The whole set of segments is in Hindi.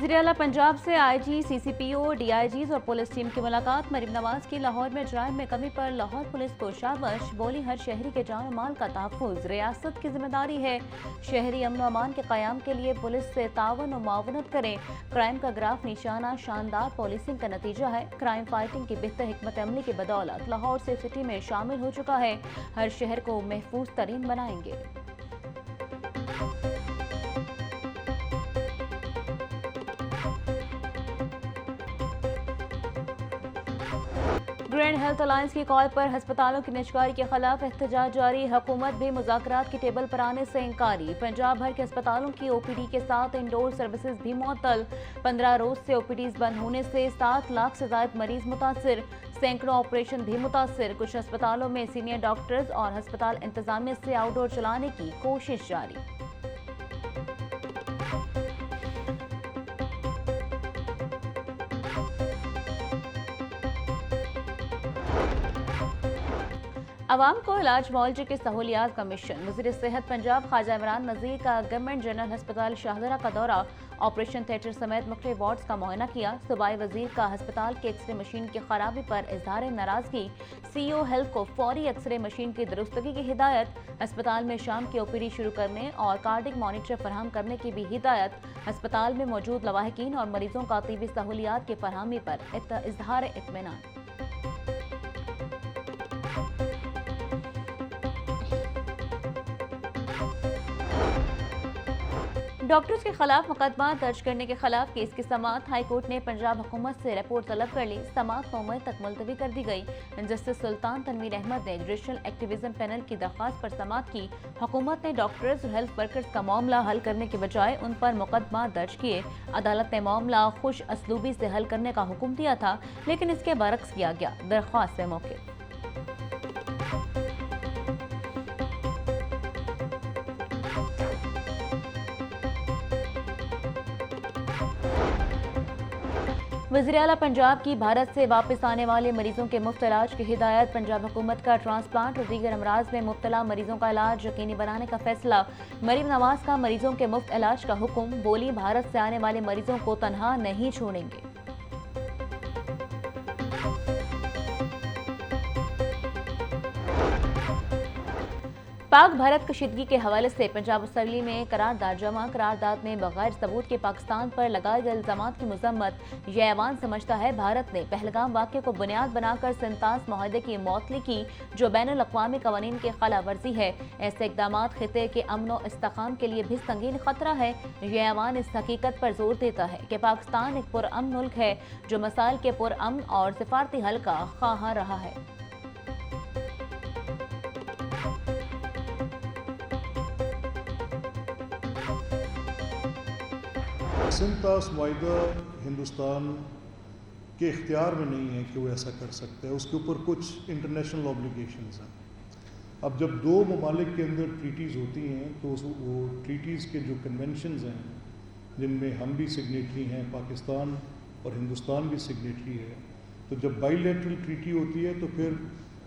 वज़ीर-ए-आला पंजाब से आईजी, सीसीपीओ, डीआईजीज और पुलिस टीम की मुलाकात। मरीम नवाज की लाहौर में जराइम में कमी पर लाहौर पुलिस को शाबाश। बोली, हर शहरी के जान और माल का तहफ़्फ़ुज़ रियासत की जिम्मेदारी है। शहरी अमन और अमान के क़याम के लिए पुलिस से तावन और मुआवनत करें। क्राइम का ग्राफ निशाना शानदार पॉलिसिंग का नतीजा है। क्राइम फाइटिंग की बेहतर हिकमत अमली की बदौलत लाहौर सेफ सिटी में शामिल हो चुका है। हर शहर को महफूज तरीन बनाएंगे। ग्रैंड हेल्थ अलायंस की कॉल पर अस्पतालों की निजकारी के खिलाफ एहतजाज जारी। हुकूमत भी मुज़ाकरात की टेबल पर आने से इंकारी। पंजाब भर के अस्पतालों की ओपीडी के साथ इंडोर सर्विसेज भी मुअत्तल। 15 रोज से ओपीडीज बंद होने से 7 लाख से ज्यादा मरीज मुतासिर। सैकड़ों ऑपरेशन भी मुतासिर। कुछ अस्पतालों में सीनियर डॉक्टर्स और अस्पताल इंतजामिया से आउटडोर चलाने की कोशिश जारी। अवाम को इलाज मुआवजे की सहूलियात का मिशन। वज़ीर सेहत पंजाब ख्वाजा इमरान नज़ीर का गवर्नमेंट जनरल अस्पताल शाहदरा का दौरा। ऑपरेशन थिएटर समेत मुख्तलिफ वार्ड्स का मुआयना किया। सूबाई वजीर का अस्पताल के एक्सरे मशीन की खराबी पर इजहार नाराजगी। सीईओ हेल्थ को फौरी एक्सरे मशीन की दुरुस्तगी की हिदायत। अस्पताल में शाम की ओपीडी शुरू करने और कार्डिक मॉनिटर फराहम करने की भी हिदायत। अस्पताल में मौजूद लवाहिकीन और मरीजों का तिबी सहूलियात की फरहमी पर इजहार इत्मीनान। डॉक्टर्स के खिलाफ मुकदमा दर्ज करने के खिलाफ केस की समाअत। हाईकोर्ट ने पंजाब हुकूमत से रिपोर्ट तलब कर ली। समाअत 9 मई तक मुलतवी कर दी गई। जस्टिस सुल्तान तनवीर अहमद ने जुडिशल एक्टिविज्म पैनल की दरख्वास्त पर समाअत की। हुकूमत ने डॉक्टर्स और हेल्थ वर्कर्स का मामला हल करने के बजाय उन पर मुकदमा दर्ज किए। अदालत ने मामला खुश असलूबी से हल करने का हुक्म दिया था, लेकिन इसके बरक्स किया गया। दरख्वास्त से मौके वज़ीर-ए-आला पंजाब की भारत से वापस आने वाले मरीजों के मुफ्त इलाज की हिदायत। पंजाब हुकूमत का ट्रांसप्लांट और दीगर अमराज में मुब्तला मरीजों का इलाज यकीनी बनाने का फैसला। मरीम नवाज का मरीजों के मुफ्त इलाज का हुक्म। बोली, भारत से आने वाले मरीजों को तनहा नहीं छोड़ेंगे। पाक भारत कशीदगी के हवाले से पंजाब असम्बली में करारदाद जमा। करारदाद में बगैर सबूत के पाकिस्तान पर लगाए गए इल्जामात की मजम्मत। यह ऐवान समझता है भारत ने पहलगाम वाक़े को बुनियाद बनाकर सिंतास मुआहदे की मौतली की, जो बैनुल अक़वामी कवानीन की खिलाफ वर्जी है। ऐसे इक़दाम खिते के अमन व इस्तेहकाम के लिए भी संगीन खतरा है। यह ऐवान इस हकीकत पर जोर देता है कि पाकिस्तान एक पुरअमन मुल्क है, जो मसाइल के पुरअमन और सिफारती हल का ख्वाह रहा है। सिंतास मुआहदा हिंदुस्तान के इख्तियार में नहीं है कि वो ऐसा कर सकता है। उसके ऊपर कुछ इंटरनेशनल ऑब्लिगेशंस हैं। अब जब दो ममालिक के अंदर ट्रीटीज़ होती हैं तो वो ट्रीटीज़ के जो कन्वेंशंस हैं, जिनमें हम भी सिग्नेटरी हैं, पाकिस्तान और हिंदुस्तान भी सिग्नेटरी है, तो जब बाईलैटरल ट्रीटी होती है तो फिर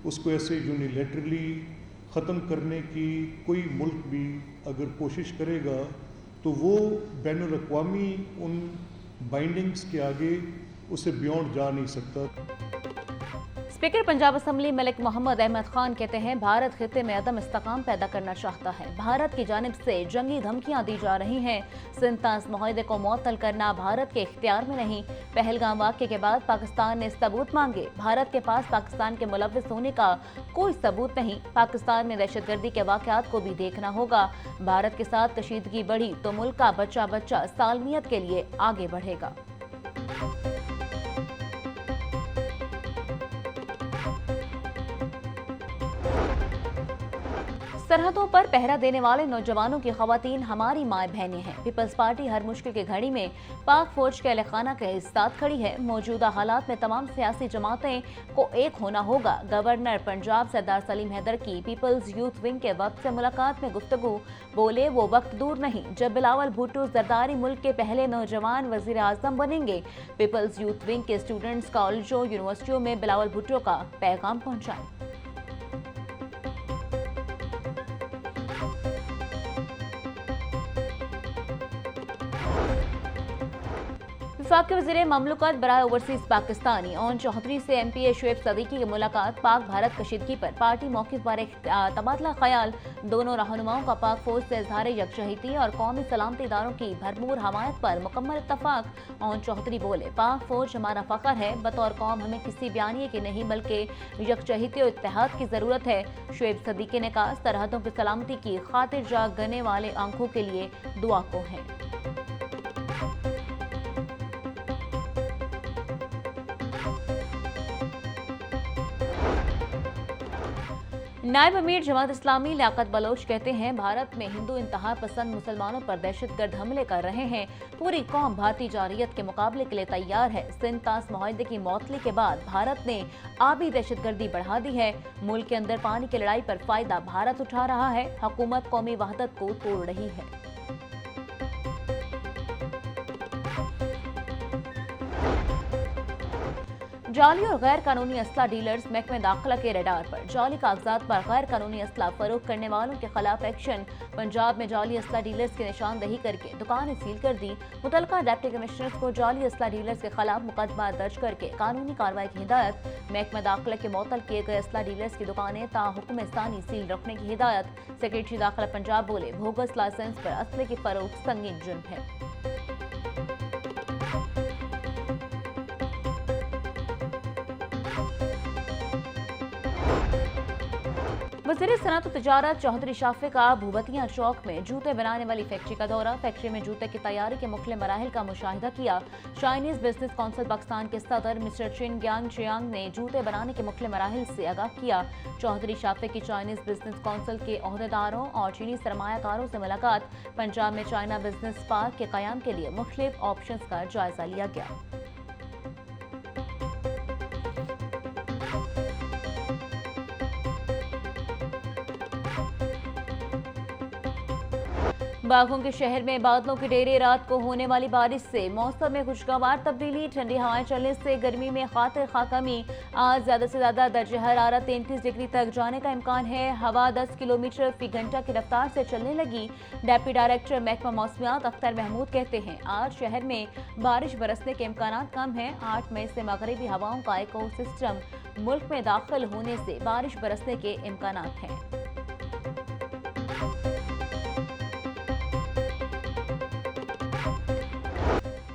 उसको ऐसे यूनिलैटरली ख़त्म करने की कोई मुल्क भी अगर कोशिश करेगा तो वो बैनुल अक़वामी उन बाइंडिंग्स के आगे उसे बियॉन्ड जा नहीं सकता। स्पीकर पंजाब असम्बली मलिक मोहम्मद अहमद खान कहते हैं, भारत खिते में अदम इस्तेकाम पैदा करना चाहता है। भारत की जानिब से जंगी धमकियां दी जा रही हैं। सिंतास मुआहदे को मुअत्तल करना भारत के इख्तियार में नहीं। पहलगाम वाक़े के बाद पाकिस्तान ने सबूत मांगे। भारत के पास पाकिस्तान के मुलव्विस होने का कोई सबूत नहीं। पाकिस्तान में दहशतगर्दी के वाक़यात को भी देखना होगा। भारत के साथ कशीदगी बढ़ी तो मुल्क का बच्चा बच्चा सालमियत के लिए आगे बढ़ेगा। सरहदों पर पहरा देने वाले नौजवानों की खवातीन हमारी माए बहनें हैं। पीपल्स पार्टी हर मुश्किल की घड़ी में पाक फौज के अहलखाना के साथ खड़ी है। मौजूदा हालात में तमाम सियासी जमातें को एक होना होगा। गवर्नर पंजाब सरदार सलीम हैदर की पीपल्स यूथ विंग के वक्त से मुलाकात में गुफ्तगू। बोले, वो वक्त दूर नहीं जब बिलावल भुट्टो जरदारी मुल्क के पहले नौजवान वजीर आजम बनेंगे। पीपल्स यूथ विंग के स्टूडेंट्स कॉलेजों यूनिवर्सिटियों में बिलावल भुट्टो का पैगाम पहुंचाएं। वफाक वज़ीर ममलकत बराए ओवरसीज पाकिस्तानी ओन चौधरी से MPA शुएब सदीकी की मुलाकात। पाक भारत कशीदगी पर पार्टी मौक़िफ़ पर तबादला ख्याल। दोनों रहनुमाओं का पाक फौज से इजहार यकजहती और कौमी सलामती इदारों की भरपूर हमायत पर मुकम्मल इत्तफाक। ओन चौधरी बोले, पाक फौज हमारा फ़ख्र है, बतौर कौम हमें किसी बयानिए की नहीं बल्कि यकजहती और इत्तेहाद की ज़रूरत है। शुएब सदीकी ने कहा, सरहदों की सलामती की खातिर जाग गने वाले आंखों के लिए दुआ को है। नायब अमीर जमात इस्लामी लियाकत बलोच कहते हैं, भारत में हिंदू इंतहा पसंद मुसलमानों पर दहशतगर्द हमले कर रहे हैं। पूरी कौम भारतीय जारियत के मुकाबले के लिए तैयार है। सिंध तास मुआहदे की मौतली के बाद भारत ने आबी दहशतगर्दी बढ़ा दी है। मुल्क के अंदर पानी की लड़ाई पर फायदा भारत उठा रहा है। हुकूमत कौमी वहदत को तोड़ रही है। जाली और गैर कानूनी असला डीलर्स महकमे दाखिला के रडार पर। जाली कागजात पर गैर कानूनी असला फरोख्त करने वालों के खिलाफ एक्शन। पंजाब में जाली असला डीलर्स की निशानदही करके दुकानें सील कर दी। मुतलका डिप्टी कमिश्नर्स को जाली असला डीलर्स के खिलाफ मुकदमा दर्ज करके कानूनी कार्रवाई की हिदायत। महकमा दाखिला के मुअत्तल किए गए असला डीलर्स की दुकानें ताहुक्म सानी सील रखने की हिदायत। सेक्रेटरी दाखिला पंजाब बोले, बोगस लाइसेंस पर असले की फरोख्त संगीन जुर्म है। वज़ीर सनअत तिजारत चौधरी शाफे का भूबतिया चौक में जूते बनाने वाली फैक्ट्री का दौरा। फैक्ट्री में जूते की तैयारी के मुख्तलिफ मराहिल का मुशाहिदा किया। चाइनीज बिजनेस काउंसिल पाकिस्तान के सदर मिस्टर चिन ग्यांग चियांग ने जूते बनाने के मुख्तलिफ मराहिल से आगाह किया। चौधरी शाफे की चाइनीज बिजनेस काउंसिल के ओहदेदारों और चीनी सरमायाकारों से मुलाकात। पंजाब में चाइना बिजनेस पार्क के क़याम के लिए मुख्तलिफ ऑप्शंस का जायजा लिया गया। बागों के शहर में बादलों के डेरे। रात को होने वाली बारिश से मौसम में खुशगवार तब्दीली। ठंडी हवाएं चलने से गर्मी में खातिर खा कमी। आज ज्यादा से ज्यादा दर्जे हरारत 33 डिग्री तक जाने का इम्कान है। हवा 10 किलोमीटर फी घंटा की रफ्तार से चलने लगी। डेप्टी डायरेक्टर महकमा मौसमियात अख्तर महमूद कहते हैं, आज शहर में बारिश बरसने के इम्कान कम हैं। 8 मई से मगरबी हवाओं का इको सिस्टम मुल्क में दाखिल होने से बारिश बरसने के इम्कान हैं।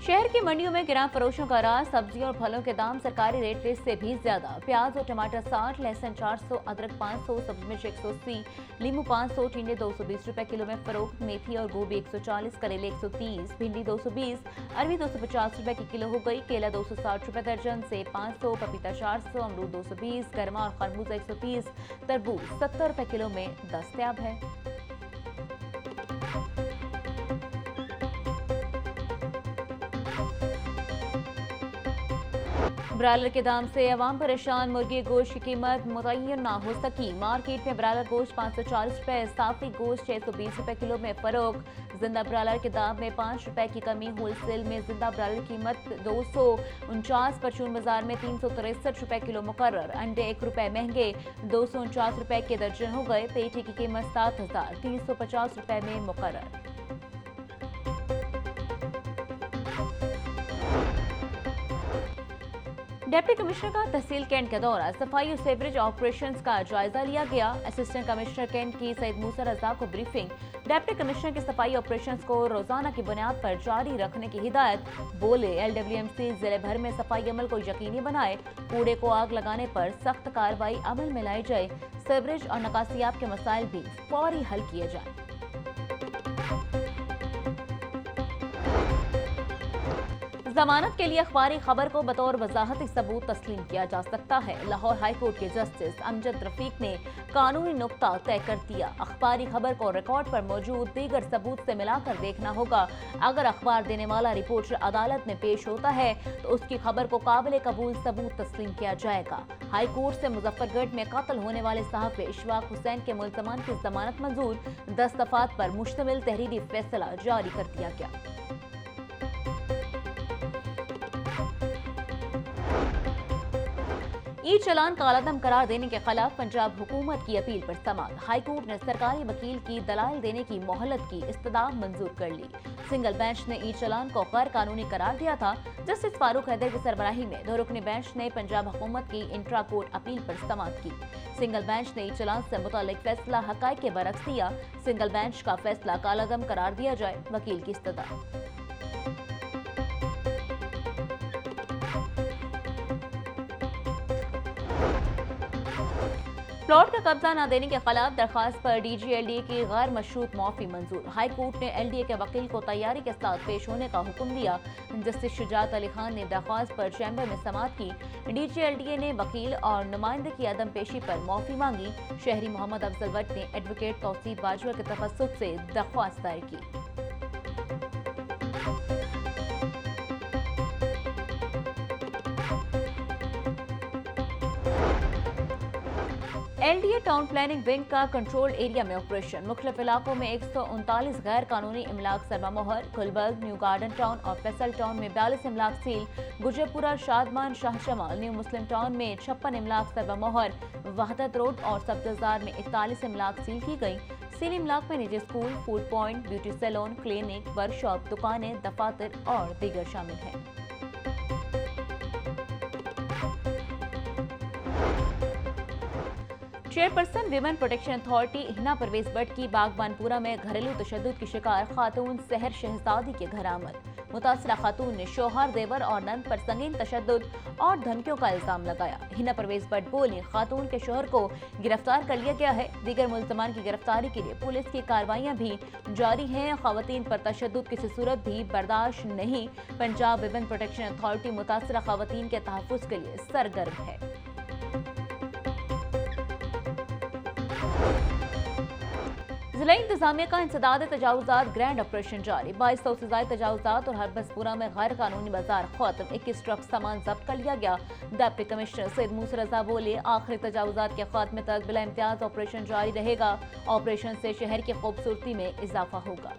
शहर की मंडियों में गिरां फरोशों का राज। सब्जियों और फलों के दाम सरकारी रेट लिस्ट से भी ज्यादा। प्याज और टमाटर 60, लहसुन 400, अदरक 500, सब्जी मिर्च 180, नींबू 500, टिंडे 220 रुपए किलो में फरोख्त। मेथी और गोभी 140, करेले 130, भिंडी 220, अरबी 250 रुपए की किलो हो गई। केला 260 रुपए दर्जन, सेब 500, पपीता 400, अमरूद 220, गरमा और खरबूजा 130, तरबूज 70 रुपए किलो में दस्तयाब है। ब्रायलर के दाम से अवाम परेशान। मुर्गी गोश्त की कीमत मुतय्यन ना हो सकी। मार्केट में ब्रायलर गोश्त 540 रुपए, साफी गोश्त 620 रुपए किलो में फरोख्त। जिंदा ब्रायलर के दाम में 5 रुपए की कमी। होलसेल में जिंदा ब्रायलर कीमत 249, परचून बाजार में 363 रुपए किलो मुकर्रर। अंडे 1 रुपए महंगे, 249 रुपए के दर्जन हो गए। पेटी की कीमत 7,350 रुपए में मुकर्रर। डिप्टी कमिश्नर का तहसील कैंट का दौरा। सफाई और सीवरेज ऑपरेशंस का जायजा लिया गया। असिस्टेंट कमिश्नर कैंट की सईद मूसा रजा को ब्रीफिंग। डिप्टी कमिश्नर की सफाई ऑपरेशंस को रोजाना की बुनियाद पर जारी रखने की हिदायत। बोले, LWMC जिले भर में सफाई अमल को यकीनी बनाए। कूड़े को आग लगाने पर सख्त कार्रवाई अमल में लाई जाए। सीवरेज और निकासियाब के मसाइल भी फौरी हल किए जाए। जमानत के लिए अखबारी खबर को बतौर वजाहती सबूत तस्लीम किया जा सकता है। लाहौर हाई कोर्ट के जस्टिस अमजद रफीक ने कानूनी नुक्ता तय कर दिया। अखबारी खबर को रिकॉर्ड पर मौजूद दीगर सबूत से मिलाकर देखना होगा। अगर अखबार देने वाला रिपोर्टर अदालत में पेश होता है तो उसकी खबर को काबिल कबूल सबूत तस्लीम किया जाएगा। हाई कोर्ट से मुजफ्फरगढ़ में कत्ल होने वाले सहाफी इशफाक हुसैन के मुल्जमान की जमानत मंजूर। 10 दफात पर मुश्तमिल तहरीरी फैसला जारी कर दिया गया। ई चालान कालादम करार देने के खिलाफ पंजाब हुकूमत की अपील पर समाअत। हाईकोर्ट ने सरकारी वकील की दलाल देने की मोहलत की इस्तदा मंजूर कर ली। सिंगल बेंच ने ई चालान को गैर कानूनी करार दिया था। जस्टिस फारूक हैदर की सरबराही में दो रुकनी बेंच ने पंजाब हुकूमत की इंट्रा कोर्ट अपील पर समाअत की। सिंगल बेंच ने ई चालान से मुतालिक फैसला हकायक के बरक्स दिया। सिंगल बेंच का फैसला कालादम करार दिया जाए, वकील की इस्तदा। प्लॉट का कब्जा न देने के खिलाफ दरखास्त पर डीजीएलडीए की गैर मशरूत माफी मंजूर। हाई कोर्ट ने एलडीए के वकील को तैयारी के साथ पेश होने का हुक्म दिया। जस्टिस शुजात अली खान ने दरखास्त पर चैम्बर में समाअत की। डीजीएलडीए ने वकील और नुमाइंदे की अदम पेशी पर माफी मांगी। शहरी मोहम्मद अफजल भट्ट ने एडवोकेट तौसीफ बाजवा के तफस्सुस से दरख्वास्त दायर की। एलडीए टाउन प्लानिंग विंग का कंट्रोल एरिया में ऑपरेशन। मुख्तलिफ इलाकों में 139 गैर कानूनी इमलाक सरमामोहर। गुलबर्ग, न्यू गार्डन टाउन और फैसल टाउन में 42 इमलाक सील। गुजरपुरा, शादमान, शाहजमाल, न्यू मुस्लिम टाउन में 56 इमलाक सरमामोहर। वहदत रोड और सब्जजार में 41 इमलाक सील की गई। सील इमलाक में निजी school, food point, beauty salon, clinic, workshop, दुकानें, दफातर और दीगर शामिल हैं। Chairperson women protection authority Hina Parvez Bhatt की बागबानपुरा में घरेलू तशद्दुद की शिकार खातून सहर शहजादी के घर आमद। मुतासरा खातून ने शौहर, देवर और नंद पर संगीन तशद्दुद और धमकियों का इल्जाम लगाया। हिना परवेज भट्ट बोली, खातून के शौहर को गिरफ्तार कर लिया गया है। दीगर मुल्ज़मान की गिरफ्तारी के लिए पुलिस की कार्रवाइयां भी जारी हैं। खवातीन पर तशद्दुद किसी सूरत भी बर्दाश्त नहीं। पंजाब विमेन प्रोटेक्शन अथॉरिटी मुतासरा खवातीन के तहफ़्फ़ुज़ के लिए सरगर्म है। जिला इंतजामिया का इंसदाद तजावुजात ग्रैंड ऑपरेशन जारी। 2200 से ज्यादा तजावुजात और हरबसपुरा में गैर कानूनी बाजार खत्म। 21 ट्रक सामान जब्त कर लिया गया। डिप्टी कमिश्नर सैयद मूसा रजा बोले, आखिरी तजावुजात के खात्मे तक बिला इम्तियाज ऑपरेशन जारी रहेगा। ऑपरेशन से शहर की खूबसूरती में इजाफा होगा।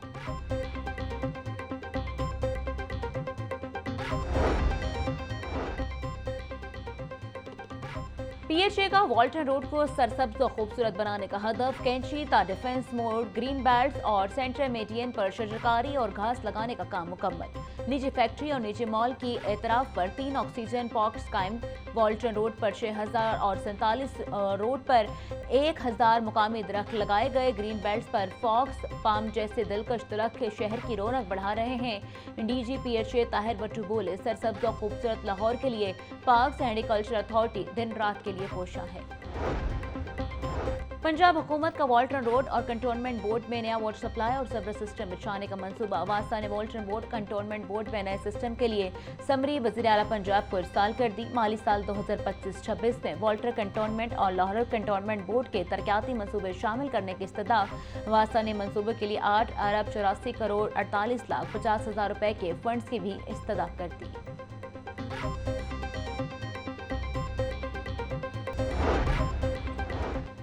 पीएचए का वाल्टन रोड को सरसब्ज और खूबसूरत बनाने का हदफ। कैंची ता डिफेंस मोड़, ग्रीन बेल्ट और सेंट्रल मेडियन पर शजरकारी और घास लगाने का काम मुकम्मल। निजी फैक्ट्री और निजी मॉल की एतराफ पर 3 ऑक्सीजन पॉक्स कायम। वाल्टन रोड पर 6000 और 47 रोड पर 1000 मुकामी दरख्त लगाए गए। ग्रीन बेल्ट पर फॉक्स पाम जैसे दिलकश दरख्त शहर की रौनक बढ़ा रहे हैं। डीजी पीएचए ताहिर बट्टू बोले, सरसब्ज और खूबसूरत लाहौर के लिए पार्क्स एंड एग्रीकल्चर अथॉरिटी दिन रात के लिए कोशा है। पंजाब हुकूमत का वाल्टन रोड और कंटोनमेंट बोर्ड में नया वाटर सप्लाई और सर्वर सिस्टम बिछाने का मंसूबा। वासा ने वाल्टन बोर्ड कंटोनमेंट बोर्ड में नए सिस्टम के लिए समरी वज़ीर आला पंजाब को इरसाल कर दी। माली साल 2025-26 में वाल्टर कंटोनमेंट और लाहौर कंटोनमेंट बोर्ड के तरक्याती मंसूबे शामिल करने की इस्तदा। वासा ने मंसूबे के लिए 8 अरब 84 करोड़ 48 लाख 50 हज़ार रुपए के फंड्स की भी इस्तदा कर दी।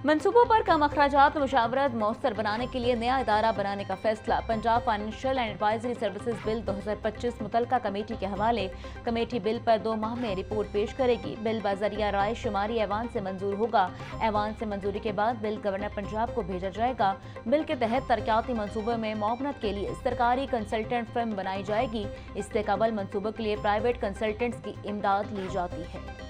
मंसूबों पर कम अखराजात मुशावरत मौसर बनाने के लिए नया इदारा बनाने का फैसला। Punjab financial and advisory services bill 2025 मुतलका कमेटी के हवाले। कमेटी बिल पर 2 माह में रिपोर्ट पेश करेगी। बिल बजरिया राय शुमारी ऐवान से मंजूर होगा। ऐवान से मंजूरी के बाद बिल गवर्नर पंजाब को भेजा जाएगा। बिल के तहत तरक्याती मंसूबों में मुआवनत के लिए सरकारी कंसल्टेंट फर्म बनाई जाएगी। इससे कबल मंसूबों के लिए प्राइवेट कंसल्टेंट्स की इमदाद ली जाती है।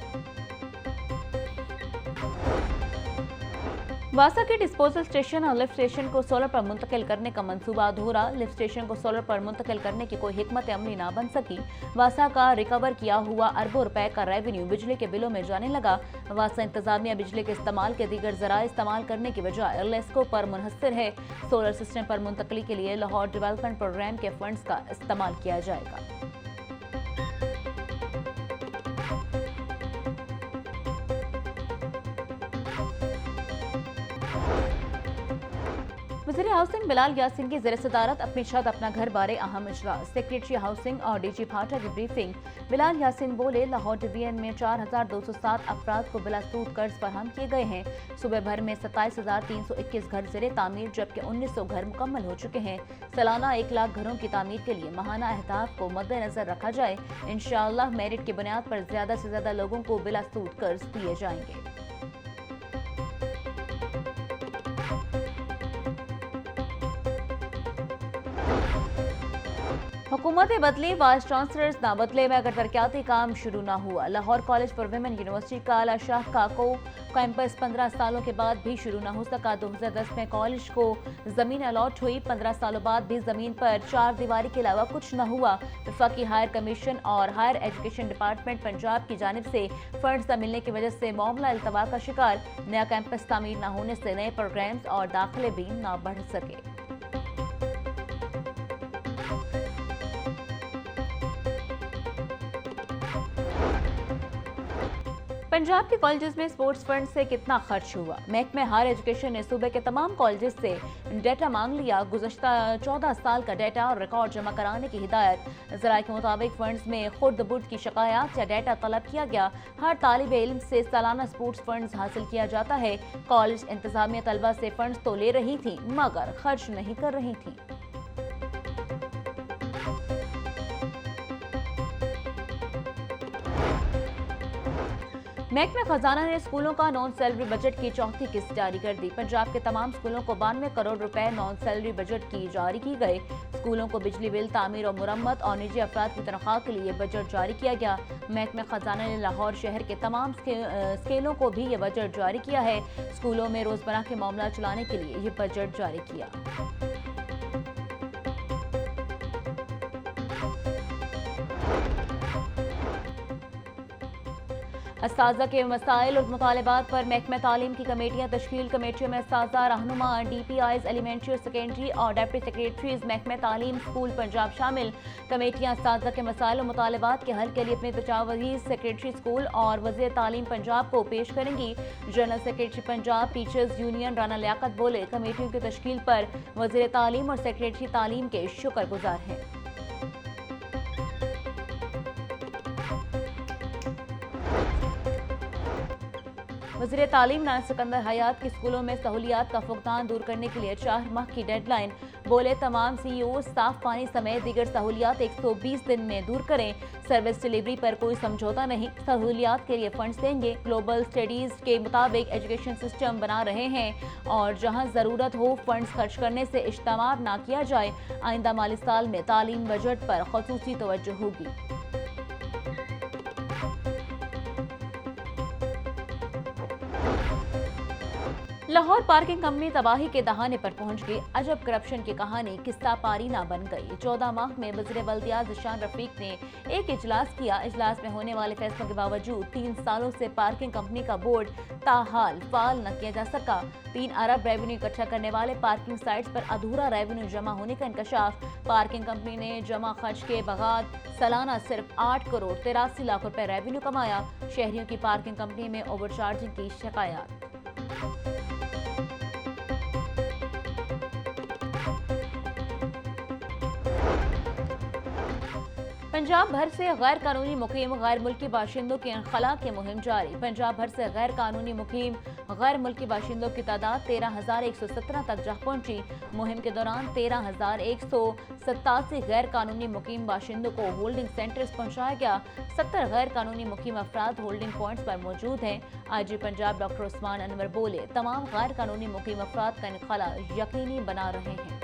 वासा के डिस्पोजल स्टेशन और लिफ्ट स्टेशन को सोलर पर मुंतकिल करने का मंसूबा अधूरा। लिफ्ट स्टेशन को सोलर पर मुंतकिल करने की कोई हिकमत अमली ना बन सकी। वासा का रिकवर किया हुआ अरबों रुपए का रेवेन्यू बिजली के बिलों में जाने लगा। वासा इंतजामिया बिजली के इस्तेमाल के दीगर जराए इस्तेमाल करने की बजाय लेस्को पर मुनहसर है। सोलर सिस्टम पर मुंतकली के लिए लाहौर डेवलपमेंट प्रोग्राम के फंड्स का इस्तेमाल किया जाएगा। वज़ीर हाउसिंग बिलाल यासीन की ज़ेर सदारत अपनी छत अपना घर बारे अहम इजलास। सेक्रेटरी हाउसिंग और डीजी फाटा की ब्रीफिंग। बिलाल यासीन बोले, लाहौर डिवीजन में 4,207 अफराद को बिला सूद कर्ज फराहम किए गए हैं। सूबे भर में 27,321 घर ज़ेरे तामीर जबकि 1,900 घर मुकम्मल हो चुके हैं। सालाना 1 लाख घरों की तामीर के लिए माहाना अहदाफ को मद्देनजर रखा जाए। इंशाअल्लाह मेरिट की बुनियाद पर ज्यादा से ज्यादा लोगों को बिला सूद कर्ज दिए जाएंगे। हुकूमतें बदली, वाइस चांसलर्स ना बदले मगर तरक्याती काम शुरू ना हुआ। Lahore college for women university का आला शाह काको कैंपस 15 सालों के बाद भी शुरू ना हो सका। 2010 में कॉलेज को जमीन अलॉट हुई, 15 सालों बाद भी जमीन पर 4 दीवारी के अलावा कुछ न हुआ। वफाकी हायर कमीशन और हायर एजुकेशन डिपार्टमेंट पंजाब की जानिब से फंड्स न मिलने की वजह से मामला इल्तवा का शिकार। नया कैंपस तामीर न होने से नए प्रोग्राम्स और दाखिले भी न बढ़ सके। पंजाब के कॉलेजेस में स्पोर्ट्स फंड से कितना खर्च हुआ? महकमे हायर एजुकेशन ने सूबे के तमाम कॉलेजेस से डेटा मांग लिया। गुज़श्ता 14 साल का डेटा और रिकॉर्ड जमा कराने की हिदायत। ज़राए के मुताबिक फंड्स में खुर्द बुर्द की शिकायत या डेटा तलब किया गया। हर तालिब इल्म से सालाना स्पोर्ट्स फंड्स हासिल किया जाता है। कॉलेज इंतजामिया तलबा से फंड्स तो ले रही थी मगर खर्च नहीं कर रही थी। महकमा खजाना ने स्कूलों का नॉन सैलरी बजट की चौथी किस्त जारी कर दी। पंजाब के तमाम स्कूलों को 92 करोड़ रुपए नॉन सैलरी बजट की जारी की गए। स्कूलों को बिजली बिल, तामीर और मुरम्मत और निजी अफराद की तनख्वाह के लिए बजट जारी किया गया। महकमा खजाना ने लाहौर शहर के तमाम स्केलों को भी ये बजट जारी किया है। स्कूलों में रोजमर्रा के मामला चलाने के लिए ये बजट जारी किया। अस्ताज़ा के मसाइल और मुतालबात पर महकमा तालीम की कमेटियाँ तश्कील। कमेटियों में अस्ताज़ा, रहनुमा, DPIs, एलिमेंट्री और सेकेंडरी और डेप्टी सेक्रेटरीज महकमा तालीम स्कूल पंजाब शामिल। कमेटियाँ अस्ताज़ा के मसाइल और मुतालबात के हल के लिए अपने तजावीज़ सेक्रेटरी स्कूल और वज़ीर तालीम पंजाब को पेश करेंगी। General secretary Punjab teachers union Rana Liaquat बोले, कमेटियों की तश्कील पर वज़ीर तालीम और सेक्रेटरी तालीम के शुक्रगुजार हैं। वज़ीर तालीम नाना सिकंदर हयात की स्कूलों में सहूलियात का फुकदान दूर करने के लिए 4 माह की डेडलाइन। बोले, तमाम CEO साफ पानी समेत दीगर सहूलियात 120 दिन में दूर करें। सर्विस डिलीवरी पर कोई समझौता नहीं, सहूलियात के लिए फंड्स देंगे। ग्लोबल स्टडीज के मुताबिक एजुकेशन सिस्टम बना रहे हैं और जहां ज़रूरत हो फंड्स खर्च करने से इज्तनाब ना किया जाए। आइंदा माली साल में तालीम बजट पर ख़ुसूसी तवज्जो होगी। लाहौर पार्किंग कंपनी तबाही के दहाने पर पहुंच गई। अजब करप्शन की कहानी किस्सा पारी ना बन गई। 14 माह में वज़ीर बल्दियात ज़िशान रफीक ने एक इजलास किया। इजलास में होने वाले फैसलों के बावजूद 3 सालों से पार्किंग कंपनी का बोर्ड ताहाल फाल न किया जा सका। 3 अरब रेवेन्यू इकट्ठा करने वाले पार्किंग साइट्स पर अधूरा रेवेन्यू जमा होने का इंकशाफ। पार्किंग कंपनी ने जमा खर्च के बगाद सालाना सिर्फ 8 करोड़ 83 लाख रुपए रेवेन्यू कमाया। शहरियों की पार्किंग कंपनी में ओवरचार्जिंग की शिकायत। पंजाब भर से गैर कानूनी मुकीम गैर मुल्की बाशिंदों के इनखला की मुहिम जारी। पंजाब भर से गैर कानूनी मुकीम गैर मुल्की बाशिंदों की तादाद 13,117 तक जा पहुंची। मुहिम के दौरान 13,187 गैर कानूनी मुकीम बाशिंदों को होल्डिंग सेंटर्स पहुंचाया गया। 70 गैर कानूनी मुकीम अफराद होल्डिंग पॉइंट्स पर मौजूद हैं। IG पंजाब डॉक्टर उस्मान अनवर बोले, तमाम गैर कानूनी मुकीम अफराद का इनखला यकीनी बना रहे हैं।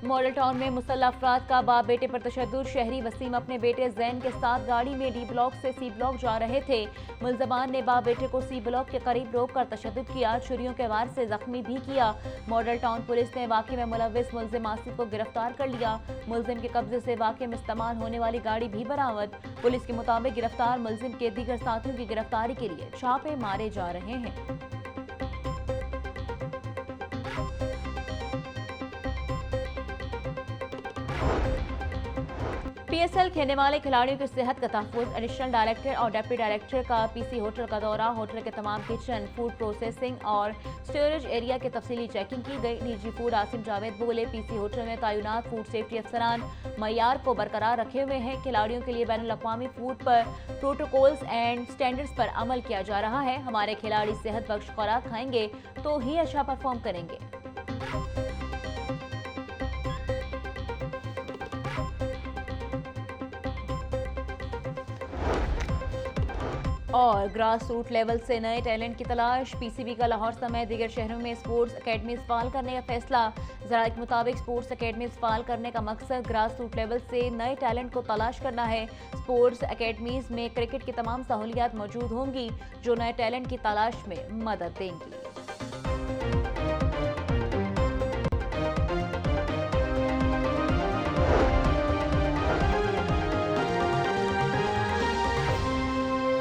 मॉडल टाउन में मुसल्लह अफराद का बाप बेटे पर तशद्दुद। शहरी वसीम अपने बेटे जैन के साथ गाड़ी में D ब्लॉक से C ब्लॉक जा रहे थे। मुलजमान ने बाप बेटे को C ब्लॉक के करीब रोककर तशद्दुद किया, छुरियों के वार से जख्मी भी किया। मॉडल टाउन पुलिस ने वाक़े में मुलव्विस मुलजिम आसिफ को गिरफ्तार कर लिया। मुलजिम के कब्जे से वाक़े में इस्तेमाल होने वाली गाड़ी भी बरामद। पुलिस के मुताबिक गिरफ्तार मुलजिम के दीगर साथियों की गिरफ्तारी के लिए छापे मारे जा रहे हैं। PSL खेलने वाले खिलाड़ियों की सेहत का तहफ़्फ़ुज़। एडिशनल डायरेक्टर और डिप्टी डायरेक्टर का PC होटल का दौरा। होटल के तमाम किचन, फूड प्रोसेसिंग और स्टोरेज एरिया की तफसीली चेकिंग की गई। DG फूड आसिम जावेद बोले, PC होटल में तैनात फूड सेफ्टी अफसरान मयार को बरकरार रखे हुए हैं। खिलाड़ियों के लिए बैनुल-अक़वामी फूड पर प्रोटोकॉल्स एंड स्टैंडर्ड्स पर अमल किया जा रहा है। हमारे खिलाड़ी सेहत बख्श खुराक खाएंगे तो ही अच्छा परफॉर्म करेंगे। और ग्रास रूट लेवल से नए टैलेंट की तलाश। PCB का लाहौर समेत दीगर शहरों में स्पोर्ट्स अकेडमीज फाल करने का फैसला। ज़राए के मुताबिक स्पोर्ट्स अकेडमीज फाल करने का मकसद ग्रास रूट लेवल से नए टैलेंट को तलाश करना है। स्पोर्ट्स अकेडमीज में क्रिकेट की तमाम सहूलियात मौजूद होंगी जो नए टैलेंट की तलाश में मदद देंगी।